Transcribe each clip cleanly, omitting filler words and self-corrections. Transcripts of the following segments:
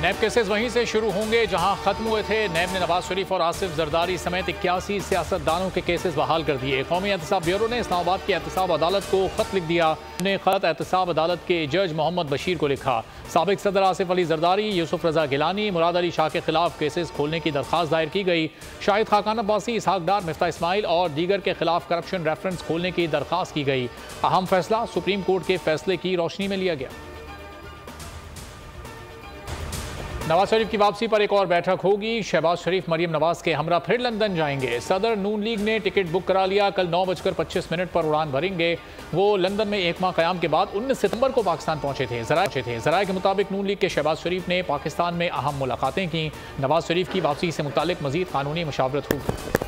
नैब cases वहीं से शुरू होंगे जहां खत्म हुए थे। नैब ने नवाज शरीफ और आसिफ जरदारी समेत 81 सियासतदानों के केसेस बहाल कर दिए। कौमी एहतसाब ब्यूरो ने इस्लामाबाद की एहतसाब अदालत को खत लिख दिया। ने खत एहतसाब अदालत के जज मोहम्मद बशीर को लिखा। साबिक सदर आसिफ अली जरदारी, यूसुफ रजा गिलानी, मुराद अली शाह के खिलाफ केसेस खोलने की दरखास्त दायर की गई। शाहिद खाकान अब्बासी, इसहाक डार, मिफ्ता इस्माइल और दीगर के खिलाफ करप्शन रेफरेंस खोलने की दरखास्त की गई। अहम फैसला सुप्रीम कोर्ट के फैसले की रोशनी में लिया गया। नवाज शरीफ की वापसी पर एक और बैठक होगी। शहबाज शरीफ मरियम नवाज के हमरा फिर लंदन जाएंगे। सदर नून लीग ने टिकट बुक करा लिया। कल 9:25 पर उड़ान भरेंगे। वो लंदन में एक माह क़याम के बाद 19 सितंबर को पाकिस्तान पहुंचे थे। ज़राए के मुताबिक नून लीग के शहबाज शरीफ ने पाकिस्तान में अहम मुलाकातें की। नवाज शरीफ की वापसी से मुतालिक मजीद कानूनी मशावरत होगी।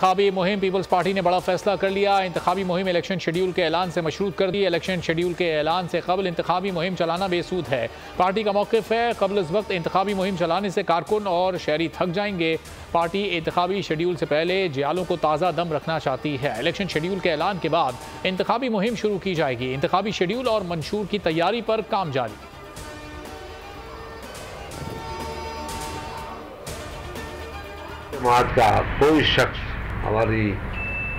इंतखाबी मुहिम पीपल्स पार्टी ने बड़ा फैसला कर लिया। इंतखाबी मुहिम इलेक्शन शेड्यूल के ऐलान से मशरूत कर दी। इलेक्शन शेड्यूल के ऐलान से कबल इंतखाबी मुहिम चलाना बेसूद है। पार्टी का मौक़िफ़ है कबल इस वक्त इंतखाबी मुहिम चलाने से कारकुन और शहरी थक जाएंगे। पार्टी इंतखाबी शेड्यूल से पहले जियालों को ताज़ा दम रखना चाहती है। इलेक्शन शेड्यूल के ऐलान के बाद इंतखाबी मुहिम शुरू की जाएगी। इंतखाबी शेड्यूल और मंशूर की तैयारी पर काम जारी। जमात का कोई शख्स हमारी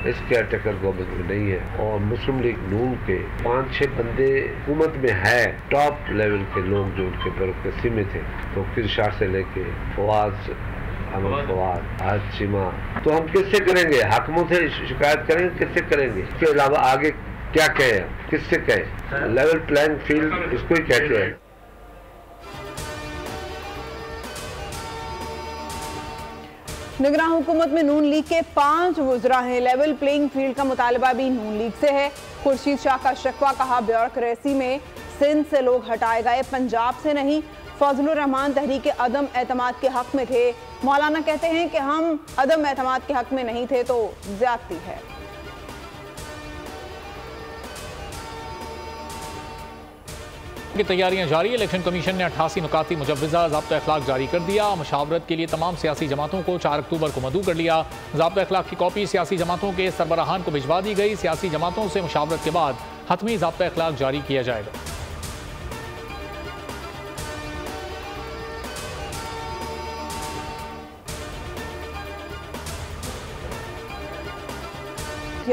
इस केयरटेकर गवर्नमेंट में नहीं है और मुस्लिम लीग नून के 5-6 बंदे हुकूमत में है, टॉप लेवल के लोग जो उनके बरक़ सीमित थे। तो किरशार से लेके फवाद, अमन फवाद, आज चिमा, तो हम किससे करेंगे? हाकिमों से शिकायत करेंगे? किससे करेंगे? इसके अलावा आगे क्या कहें? किससे कहें? लेवल प्लेइंग फील्ड इसको ही कहते हैं। निगरान हुकूमत में नून लीग के 5 वुज़रा हैं। लेवल प्लेइंग फील्ड का मुतालबा भी नून लीग से है। खुर्शीद शाह का शिकवा, कहा ब्यूरोक्रेसी में सिंध से लोग हटाए गए, पंजाब से नहीं। फजलुर रहमान तहरीक अदम एतमाद के हक में थे। मौलाना कहते हैं कि हम अदम एतमाद के हक में नहीं थे तो ज्यादती है। की तैयारियां जारी। इलेक्शन कमीशन ने 88 नुकाती मुजव्वज़ा ज़ाब्ता अखलाक जारी कर दिया। मशावरत के लिए तमाम सियासी जमातों को 4 अक्टूबर को मदऊ कर लिया। ज़ाब्ता अखलाक की कॉपी सियासी जमातों के सरबराहान को भिजवा दी गई। सियासी जमातों से मशावरत के बाद हतमी ज़ाब्ता अखलाक जारी किया जाएगा।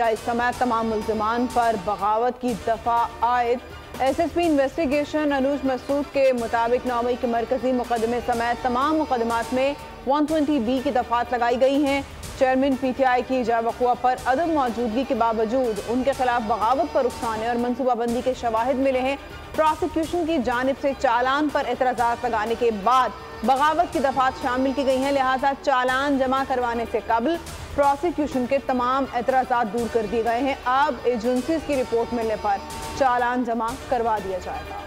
इस समय तमाम मुल्ज़िमान पर बगावत की दफा आयद। SSP इन्वेस्टिगेशन अनुज मसूद के मुताबिक 9 मई के मरकजी मुकदमे समेत तमाम मुकदमात में 120B की दफात लगाई गई हैं। चेयरमैन PTI की जावक़ुआ पर अदम मौजूदगी के बावजूद उनके खिलाफ बगावत पर उकसाने और मनसूबाबंदी के शवाहिद मिले हैं। प्रोसिक्यूशन की जानिब से चालान पर एतराज़ात लगाने के बाद बगावत की दफात शामिल की गई हैं। लिहाजा चालान जमा करवाने से कबल प्रोसिक्यूशन के तमाम एतराज़ात दूर कर दिए गए हैं। अब एजेंसीज की रिपोर्ट मिलने पर चालान जमा करवा दिया जाएगा।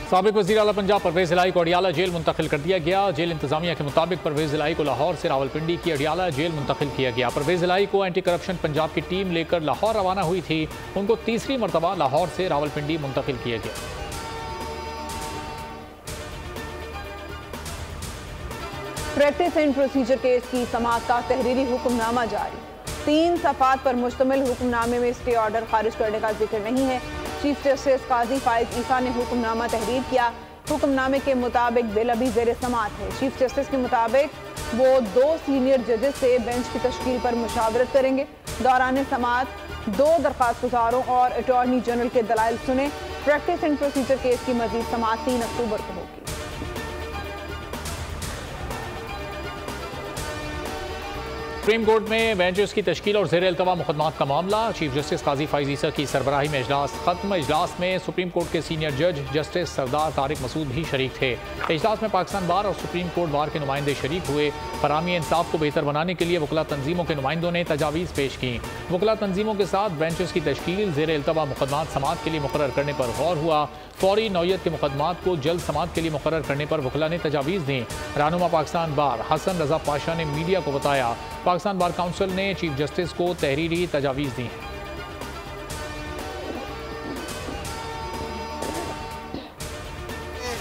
साबिक वज़ीर आला पंजाब परवेज़ इलाही को अडियाला जेल मुंतकिल कर दिया गया। जेल इंतजामिया के मुताबिक परवेज़ इलाही को लाहौर से रावलपिंडी की अडियाला जेल मुंतकिल किया गया। परवेज़ इलाही को एंटी करप्शन पंजाब की टीम लेकर लाहौर रवाना हुई थी। उनको तीसरी मरतबा लाहौर से रावलपिंडी मुंतकिल किया गया। प्रैक्टिस एंड प्रोसीजर केस की समाअत का तहरीरी हुक्मनामा जारी। 3 सफ़ात पर मुश्तमिल हुक्मनामे में स्टे ऑर्डर खारिज करने का जिक्र नहीं है। चीफ जस्टिस काजी फाइज ईसा ने हुक्मनामा तहरीर किया। हुक्मनामे के मुताबिक बिल अभी ज़ेर समाअत है। चीफ जस्टिस के मुताबिक वो 2 सीनियर जजेस से बेंच की तश्कील पर मुशावरत करेंगे। दौरान समाअत 2 दरख्वास्त गुजारों और अटॉर्नी जनरल के दलाइल सुने। प्रैक्टिस एंड प्रोसीजर केस की मजीद समाअत 3 अक्टूबर को होगी। सुप्रीम कोर्ट में बेंचेस की तश्कील और ज़ेर अल्तवा मुकदमात का मामला। चीफ जस्टिस काजी फाइज ईसा की सरबराही में इजलास खत्म। इजलास में सुप्रीम कोर्ट के सीनियर जज जस्टिस सरदार तारिक मसूद भी शरीक थे। इजलास में पाकिस्तान बार और सुप्रीम कोर्ट बार के नुमाइंदे शरीक हुए। फराहमी इंसाफ को बेहतर बनाने के लिए वकला तंजीमों के नुमाइंदों ने तजावीज़ पेश की। वकला तंजीमों के साथ बेंचेस की तश्कील, ज़ेर अल्तवा मुकदमात समाअत के लिए मुकर्रर करने पर गौर हुआ। फौरी नौयत के मुकदमात को जल्द समाअत के लिए मुकर्रर करने पर वकला ने तजावीज़ दी। रहनुमा पाकिस्तान बार हसन रजा पाशा ने मीडिया को बताया पाकिस्तान बार काउंसिल ने चीफ जस्टिस को तहरीरी तजावीज़ दी हैं।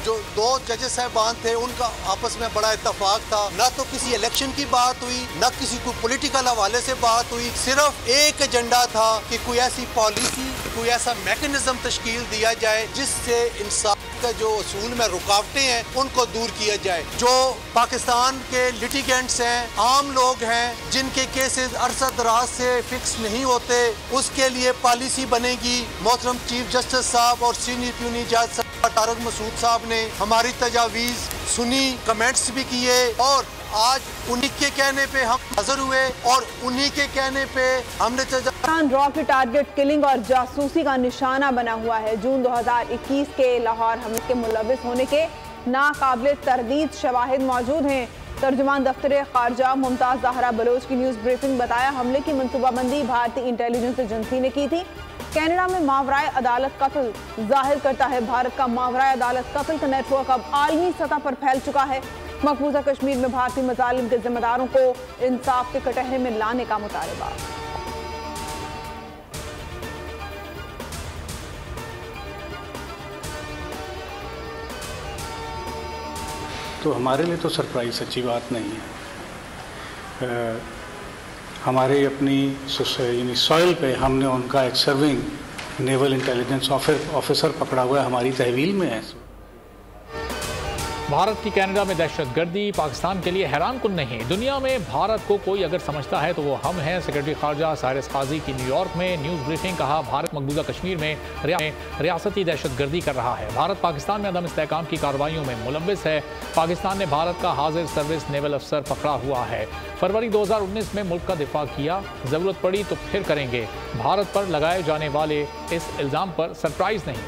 जो दो जजेस साहबान थे, उनका आपस में बड़ा इत्तेफाक था। न तो किसी इलेक्शन की बात हुई, न किसी को पॉलिटिकल हवाले से बात हुई। सिर्फ एक एजेंडा था कि कोई ऐसी पॉलिसी, कोई ऐसा मैकेनिज्म तश्कील दिया जाए जिससे इंसाफ का जो असूल में रुकावटें हैं उनको दूर किया जाए। जो पाकिस्तान के लिटिगेंट्स हैं, आम लोग हैं, जिनके केसेस अरसा दराज से फिक्स नहीं होते, उसके लिए पॉलिसी बनेगी। मोहतरम चीफ जस्टिस साहब और सीनियर अटॉर्नी जनरल साहब तारिक मसूद साहब ने हमारी तजावीज़ सुनी, कमेंट्स भी किए और आज उन्हीं के कहने पे हम हाजिर हुए और उन्हीं के कहने पे हमने रॉ की टारगेट किलिंग और जासूसी का निशाना बना हुआ है। जून 2021 के लाहौर हमले के मुलविस होने के नाकाबिल तरदीद शवाहिद मौजूद हैं। तर्जुमान दफ्तर खारजा मुमताज ज़हरा बलोच की न्यूज़ ब्रीफिंग बताया, हमले की मनसूबाबंदी भारतीय इंटेलिजेंस एजेंसी ने की थी। कनाडा में मावराए अदालत कत्ल जाहिर करता है भारत का मावराए अदालत कत्ल का नेटवर्क अब आलमी सतह पर फैल चुका है। मकबूजा कश्मीर में भारतीय मजालिम के जिम्मेदारों को इंसाफ के कटहरे में लाने का मुतालबा। तो हमारे लिए तो सरप्राइज अच्छी बात नहीं है। हमारे अपनी यानी सॉइल पे हमने उनका एक सर्विंग नेवल इंटेलिजेंस ऑफिसर पकड़ा हुआ है, हमारी तहवील में है। भारत की कनाडा में दहशतगर्दी पाकिस्तान के लिए हैरान कुन नहीं। दुनिया में भारत को कोई अगर समझता है तो वो हम हैं। सेक्रेटरी खारजा साइरस काजी की न्यूयॉर्क में न्यूज़ ब्रीफिंग। कहा, भारत मकबूजा कश्मीर में रियासती दहशतगर्दी कर रहा है। भारत पाकिस्तान में अदम इस्तेहकाम की कार्रवाइयों में मुलव्विस है। पाकिस्तान ने भारत का हाजिर सर्विस नेवल अफसर पकड़ा हुआ है। फरवरी 2019 में मुल्क का दिफा किया, ज़रूरत पड़ी तो फिर करेंगे। भारत पर लगाए जाने वाले इस इल्ज़ाम पर सरप्राइज नहीं।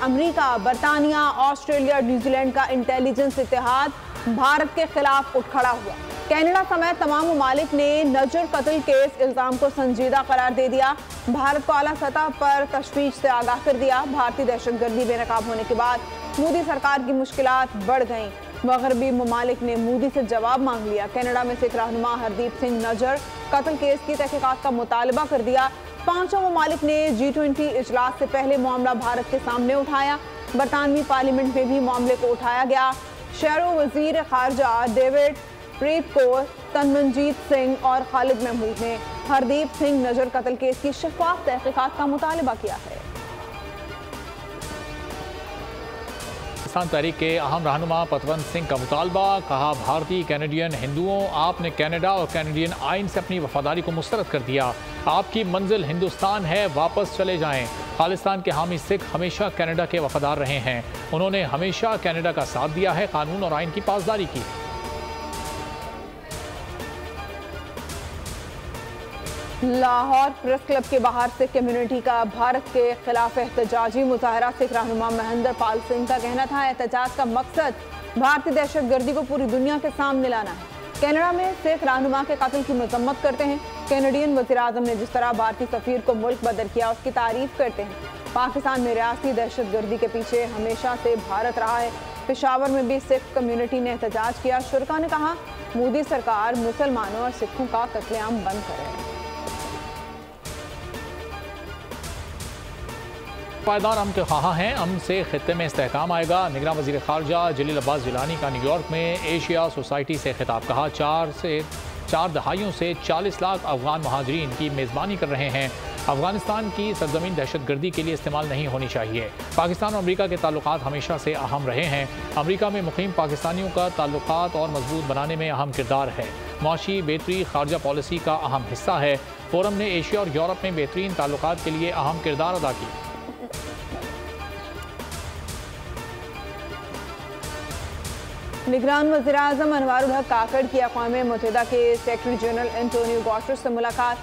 अमेरिका, बरतानिया, ऑस्ट्रेलिया, न्यूजीलैंड का इंटेलिजेंस इत्तेहाद भारत के खिलाफ उठ खड़ा हुआ। कनाडा समेत तमाम ममालिक ने नजर कत्ल केस इल्जाम को संजीदा करार दे दिया। भारत को आला सतह पर तशवीश से आगाह कर दिया। भारतीय दहशतगर्दी बेनकाब होने के बाद मोदी सरकार की मुश्किलात बढ़ गईं। मगरबी ममालिक ने मोदी से जवाब मांग लिया। कनाडा में सिख रहनुमा हरदीप सिंह नजर कत्ल केस की तहकीकात का मुतालबा कर दिया। पांचों ममालिक ने G20 इजलास से पहले मामला भारत के सामने उठाया। बरतानवी पार्लियामेंट में भी मामले को उठाया गया। शहरों वजीर खारजा डेविड प्रीत कौर, तनमनजीत सिंह और खालिद महमूद ने हरदीप सिंह नजर कत्ल केस की शफाफ तहकीकात का मुतालबा किया है। पाकिस्तान तहरीक के अहम रहनुमा पतवंत सिंह का मुतालबा। कहा, भारतीय कैनेडियन हिंदुओं, आपने कनाडा और कैनेडियन आइन से अपनी वफादारी को मुस्तरद कर दिया। आपकी मंजिल हिंदुस्तान है, वापस चले जाएं। खालिस्तान के हामी सिख हमेशा कनाडा के वफादार रहे हैं। उन्होंने हमेशा कनाडा का साथ दिया है, कानून और आइन की पासदारी की। लाहौर प्रेस क्लब के बाहर सिख कम्युनिटी का भारत के खिलाफ एहतजाजी मुजाहरा। सिख रहनुमा महेंद्र पाल सिंह का कहना था, एहतजाज का मकसद भारतीय दहशतगर्दी को पूरी दुनिया के सामने लाना है। कनाडा में सिख रहनुमा के कत्ल की मजम्मत करते हैं। कैनेडियन वज़ीर-ए-आज़म ने जिस तरह भारतीय सफीर को मुल्क बदर किया, उसकी तारीफ करते हैं। पाकिस्तान में रियासती दहशतगर्दी के पीछे हमेशा से भारत रहा है। पेशावर में भी सिख कम्युनिटी ने एहतजाज किया। शुरका ने कहा, मोदी सरकार मुसलमानों और सिखों का कत्लेआम बंद करे। पायदार अमन के ख्वाह हैं, अमन से खित्ते में इस्तेहकाम आएगा। निगरान वज़ीर खारजा जलील अब्बास जिलानी का न्यूयॉर्क में एशिया सोसाइटी से खिताब। कहा, 4 दहाइयों से 40 लाख अफगान महाजरीन की मेज़बानी कर रहे हैं। अफगानिस्तान की सरजमीन दहशतगर्दी के लिए इस्तेमाल नहीं होनी चाहिए। पाकिस्तान और अमरीका के ताल्लुकात हमेशा से अहम रहे हैं। अमरीका में मुकीम पाकिस्तानियों का ताल्लुकात और मजबूत बनाने में अहम किरदार है। मुआशी बेहतरी खारजा पॉलिसी का अहम हिस्सा है। फोरम ने एशिया और यूरोप में बेहतरीन ताल्लुकात के लिए अहम किरदार अदा किया। निगरान वज़ीर-ए-आज़म अनवारुल हक काकड़ की अक़वाम मुत्तहिदा के सेक्रेटरी जनरल एंटोनियो गुटेरेस से मुलाकात।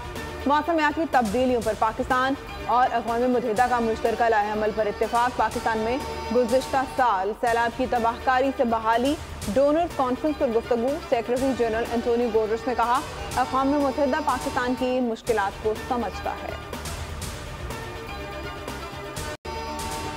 मौसमियाती तब्दीलियों पर पाकिस्तान और अक़वाम मुत्तहिदा का मुश्तरका लाहे-अमल पर इत्तेफाक। पाकिस्तान में गुज़िश्ता साल सैलाब की तबाहकारी से बहाली, डोनर्स कॉन्फ्रेंस पर गुफ्तगू। सेक्रेटरी जनरल एंटोनियो गुटेरेस ने कहा, अक़वाम मुत्तहिदा पाकिस्तान की मुश्किलात को समझता है।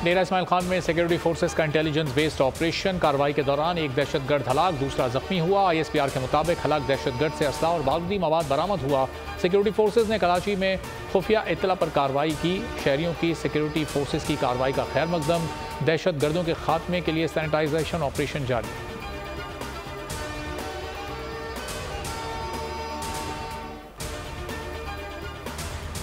डेरा इस्माइल खान में सिक्योरिटी फोर्सेस का इंटेलिजेंस बेस्ड ऑपरेशन कार्रवाई के दौरान एक दहशतगर्द हलाक, दूसरा जख्मी हुआ। ISPR के मुताबिक हलाक दहशतगर्द से असला और बारूदी मवाद बरामद हुआ। सिक्योरिटी फोर्सेस ने कराची में खुफिया इत्तला पर कार्रवाई की। शहरियों की सिक्योरिटी फोर्सेस की कार्रवाई का खैर मकदम। दहशतगर्दों के खात्मे के लिए सैनिटाइजेशन ऑपरेशन जारी।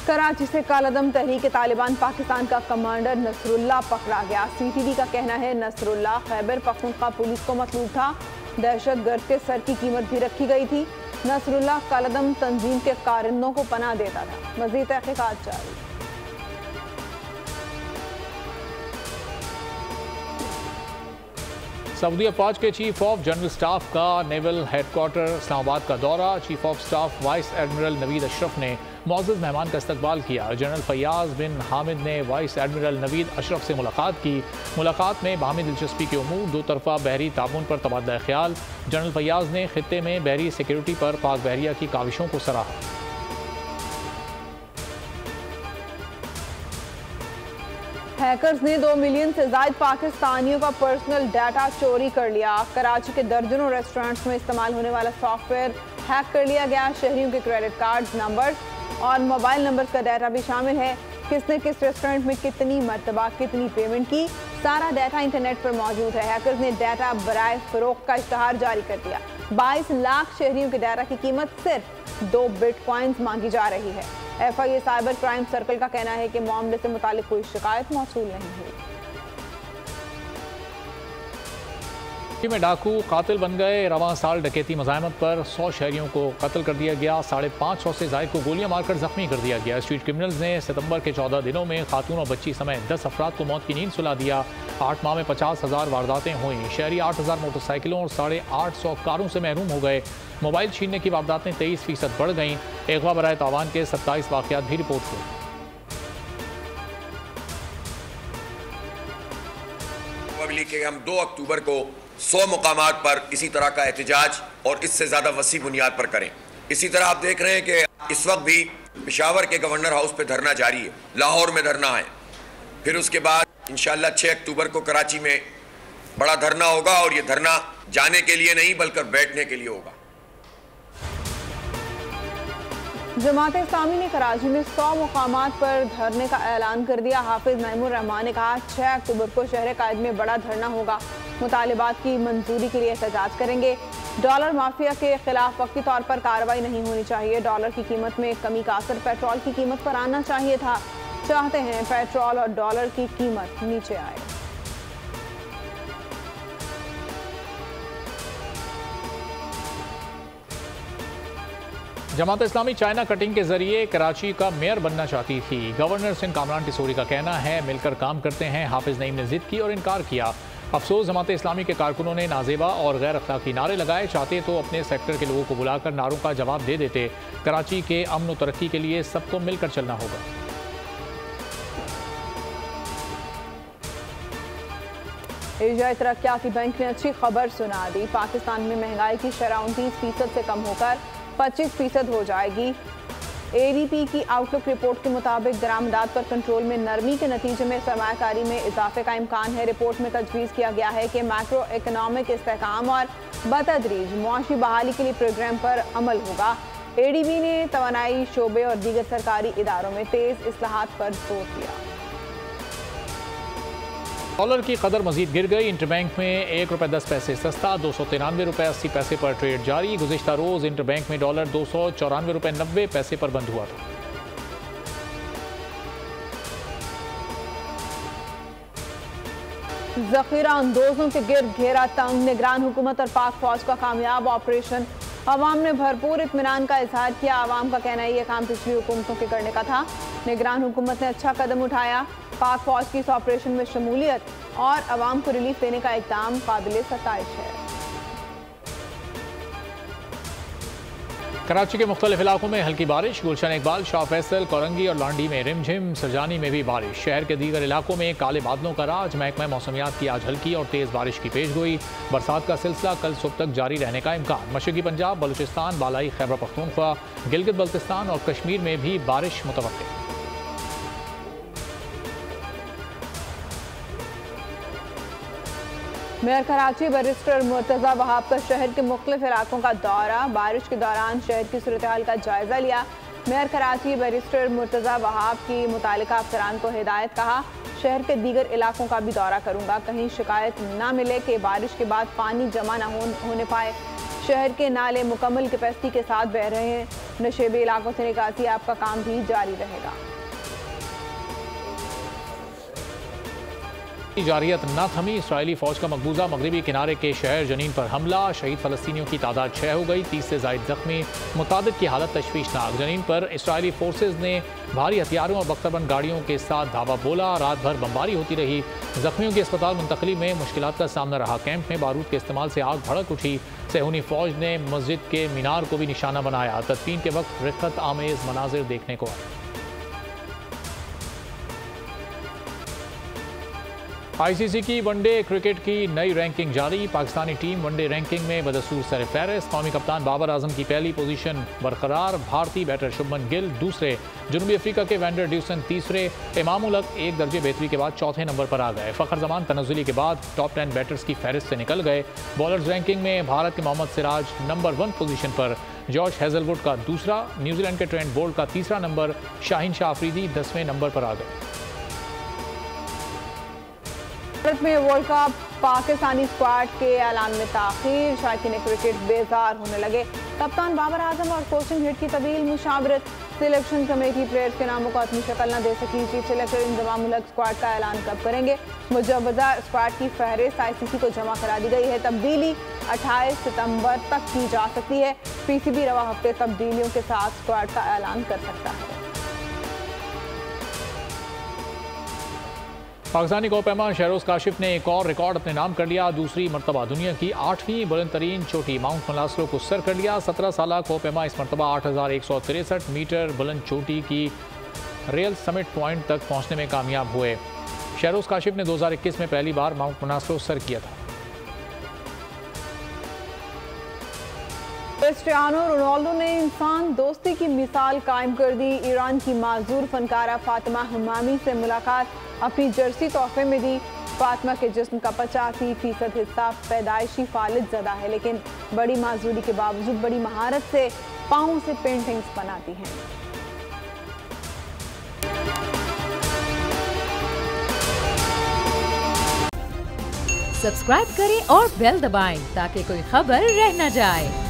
कराची से कालादम तहरीक तालिबान पाकिस्तान का कमांडर नसरुल्लाह पकड़ा गया। CTV का कहना है नसरुल्लाह खैबर पख्तूनख्वा पुलिस को मतलूब था। दहशतगर्द के सर की कीमत भी रखी गई थी। नसरुल्लाह कालादम तंजीम के कारिंदों को पनाह देता था। मज़ीद तहकीकात जारी। सऊदी अफवाज के चीफ ऑफ जनरल स्टाफ का नेवल हेडक्वार्टर इस्लामाबाद का दौरा। Chief of staff vice admiral Naveed Ashraf ने मुअज़्ज़ज़ मेहमान का इस्तकबाल किया। जनरल फयाज बिन हामिद ने वाइस एडमिरल नवीद अशरफ से मुलाकात की। मुलाकात में बाहमी दिलचस्पी के उमूर, दो तरफा बहरी ताउन पर तबादला ख्याल। जनरल फयाज ने खित्ते में बहरी सिक्योरिटी पर पाक बहरिया की काविशों को सराहा। हैकर्स ने 2 मिलियन से ज्यादा पाकिस्तानियों का पर्सनल डाटा चोरी कर लिया। कराची के दर्जनों रेस्टोरेंट्स में इस्तेमाल होने वाला सॉफ्टवेयर हैक कर लिया गया। शहरियों के क्रेडिट कार्ड्स, नंबर्स और मोबाइल नंबर्स का डाटा भी शामिल है। किसने किस रेस्टोरेंट में कितनी मरतबा कितनी पेमेंट की, सारा डाटा इंटरनेट पर मौजूद है। हैकर्स ने डाटा बराए फरोख्त का इश्तहार जारी कर दिया। 22 लाख शहरियों के डाटा की कीमत सिर्फ 2 बिटकॉइंस मांगी जा रही है। FIA साइबर क्राइम सर्कल का कहना है कि मामले से मुतालिक कोई शिकायत मौसूल नहीं हुई। में डाकू कातिल बन गए। रवां साल डकैती मज़ाहमत पर 100 शहरियों को कत्ल कर दिया गया। 550 से ज़ायद को गोलियां मारकर जख्मी कर दिया गया। स्ट्रीट क्रिमिनल्स ने सितंबर के 14 दिनों में खातून और बच्ची समेत 10 अफराद को मौत की नींद सुला दिया। 8 माह में 50,000 वारदातें हुई। शहरी 8,000 मोटरसाइकिलों और 850 कारों से महरूम हो गए। मोबाइल छीनने की वारदातें 23% बढ़ गईं। अगवा बराए तावान के 27 वाक़यात भी रिपोर्ट हुए। हम 2 अक्टूबर को 100 मुकामात पर इसी तरह का एहतजाज और इससे ज़्यादा वसी बुनियाद पर करें। इसी तरह आप देख रहे हैं कि इस वक्त भी पेशावर के गवर्नर हाउस पे धरना जारी है, लाहौर में धरना है, फिर उसके बाद इंशाअल्लाह 6 अक्टूबर को कराची में बड़ा धरना होगा। और ये धरना जाने के लिए नहीं बल्कि बैठने के लिए होगा। जमात इस्लामी ने कराची में 100 मुकामात पर धरने का ऐलान कर दिया। हाफिज नईमुर रहमान ने कहा 6 अक्टूबर को शहर कायद में बड़ा धरना होगा। मुतालिबात की मंजूरी के लिए एहतजाज करेंगे। डॉलर माफिया के खिलाफ वक्ती तौर पर कार्रवाई नहीं होनी चाहिए। डॉलर की कीमत में कमी का असर पेट्रोल की कीमत पर आना चाहिए था। चाहते हैं पेट्रोल और डॉलर की कीमत नीचे आए। जमात इस्लामी चाइना कटिंग के जरिए कराची का मेयर बनना चाहती थी। गवर्नर सिंध कामरान टिसोरी का कहना है मिलकर काम करते हैं। हाफिज नईम ने जिद की और इनकार किया। अफसोस जमात इस्लामी के कारकुनों ने नाजेबा और गैर अखलाकी नारे लगाए। चाहते तो अपने सेक्टर के लोगों को बुलाकर नारों का जवाब दे देते। कराची के अमन और तरक्की के लिए सबको मिलकर चलना होगा। एशियाई तरक्याती बैंक ने अच्छी खबर सुना दी। पाकिस्तान में महंगाई की शरह 29% से कम होकर 25% हो जाएगी। ADP की आउटलुक रिपोर्ट के मुताबिक दरामदात पर कंट्रोल में नरमी के नतीजे में सरमायाकारी में इजाफे का इम्कान है। रिपोर्ट में तजवीज़ किया गया है कि मैक्रो इकनॉमिक इस्तेहकाम और बतदरीज मुआशी बहाली के लिए प्रोग्राम पर अमल होगा। ADB ने तवानाई शोबे और दीगर सरकारी इदारों में तेज़ इस्लाहात पर जोर दिया। डॉलर की कदर मजीद गिर गई। इंटरबैंक में ₹1.10 सस्ता, 293 रुपये 80 पैसे पर ट्रेड जारी। गुज़िश्ता रोज इंटरबैंक में डॉलर 294 रुपये 90 पैसे पर बंद हुआ था। जखीरा अंदोजों के गिर्द घेरा तंग। निगरान हुकूमत और पाक फौज का कामयाब ऑपरेशन। अवाम ने भरपूर इत्मीनान का इजहार किया। अवाम का कहना है ये काम पिछली हुकूमतों के करने का था। निगरान हुकूमत ने अच्छा कदम उठाया। पाक फौज की इस ऑपरेशन में शमूलियत और अवाम को रिलीफ देने का इक़दाम काबिल सताइश है। कराची के मुख्तलिफ इलाकों में हल्की बारिश। गुलशन इकबाल, शाह फैसल, कोरंगी और लांडी में रिमझिम। सरजानी में भी बारिश। शहर के दीगर इलाकों में काले बादलों का राज। महकमा मौसमियात की आज हल्की और तेज़ बारिश की पेशगोई। बरसात का सिलसिला कल सुबह तक जारी रहने का इम्कान। मशरक़ी पंजाब, बलूचिस्तान, बालाई खैबर पख्तूनख्वा, गिलगित बल्तिस्तान और कश्मीर में भी बारिश मुतवक्किल। मेयर कराची बैरिस्टर मुर्तज़ा वहाब का शहर के मुख्तलिफ इलाकों का दौरा, बारिश के दौरान शहर की सूरत हाल का जायजा लिया। मेयर कराची बैरिस्टर मुर्तज़ा वहाब की मुतालिका अफसरान को हिदायत, कहा शहर के दीगर इलाकों का भी दौरा करूंगा, कहीं शिकायत ना मिले कि बारिश के बाद पानी जमा ना होने पाए। शहर के नाले मुकम्मल कैपेसिटी के साथ बह रहे हैं। नशेबी इलाकों से निकासी आपका काम भी जारी रहेगा। जारियत न थमी, इसराइली फौज का मकबूजा मगरबी किनारे के शहर जनीन पर हमला, शहीद फलस्तीनियों की तादाद 6 हो गई, 30 से ज़ायद जख्मी, मुतादिद की हालत तशवीशनाक। जनीन पर इसराइली फोर्सेज ने भारी हथियारों और बख्तरबंद गाड़ियों के साथ धावा बोला, रात भर बमबारी होती रही। जख्मियों की अस्पताल मुंतकली में मुश्किलात का सामना रहा। कैंप में बारूद के इस्तेमाल से आग भड़क उठी। सेहूनी फौज ने मस्जिद के मीनार को भी निशाना बनाया। तदफीन के वक्त रिक्कत आमेज मनाजिर देखने को आए। ICC की वनडे क्रिकेट की नई रैंकिंग जारी, पाकिस्तानी टीम वनडे रैंकिंग में बदसूर सरफहरिस्त। कौमी कप्तान बाबर आजम की पहली पोजीशन बरकरार, भारतीय बैटर शुभमन गिल दूसरे, जनूबी अफ्रीका के वैंडर ड्यूसन तीसरे, इमाम उल हक एक दर्जे बेहतरी के बाद चौथे नंबर पर आ गए। फ़खर जमान तनज़ुली के बाद टॉप 10 बैटर्स की फहरिस्त से निकल गए। बॉलर्स रैंकिंग में भारत के मोहम्मद सिराज नंबर 1 पोजीशन पर, जॉर्ज हेजलवुड का दूसरा, न्यूजीलैंड के ट्रेंट बोल्ट का तीसरा नंबर, शाहीन शाह अफरीदी 10वें नंबर पर आ गए। भारत में वर्ल्ड कप, पाकिस्तानी स्क्वाड के ऐलान में ताखीर, शायकीन क्रिकेट बेजार होने लगे। कप्तान बाबर आजम और कोचिंग हेड की तवील मुशावरत, सिलेक्शन कमेटी प्लेयर्स के नामों को अपनी शक्ल न दे सकी। Chief selector Inzamam ul Haq squad का ऐलान कब करेंगे? मुजव्वजा स्क्वाड की फहरिस्त ICC को जमा करा दी गई है। तब्दीली 28 सितंबर तक की जा सकती है। PCB रवा हफ्ते तब्दीलियों के साथ स्क्वाड का ऐलान कर सकता है। पाकिस्तानी गोपैमा शहरोज काशिफ ने एक और रिकॉर्ड अपने नाम कर लिया। दूसरी मरतबा दुनिया की 8वीं बुलंद तरीन चोटी माउंट मलास्लो को सर कर लिया। 17 साल कोपैमा इस मरतबा 8163 मीटर बुलंद चोटी की रियल समिट पॉइंट तक पहुंचने में कामयाब हुए। शहरोज काशिफ ने 2021 में पहली बार माउंट मलास्लो सर किया था। क्रिस्टियानो रोनाल्डो ने इंसान दोस्ती की मिसाल कायम कर दी। ईरान की माजूर फनकारा फातिमा हमामी से मुलाकात, अपनी जर्सी तोहफे में दी। फातिमा के जिस्म का 85% हिस्सा पैदाइशी फालिज ज़दा है, लेकिन बड़ी माजूरी के बावजूद बड़ी महारत से पाँव से पेंटिंग्स बनाती हैं। सब्सक्राइब करें और बेल दबाएं ताकि कोई खबर रह न जाए।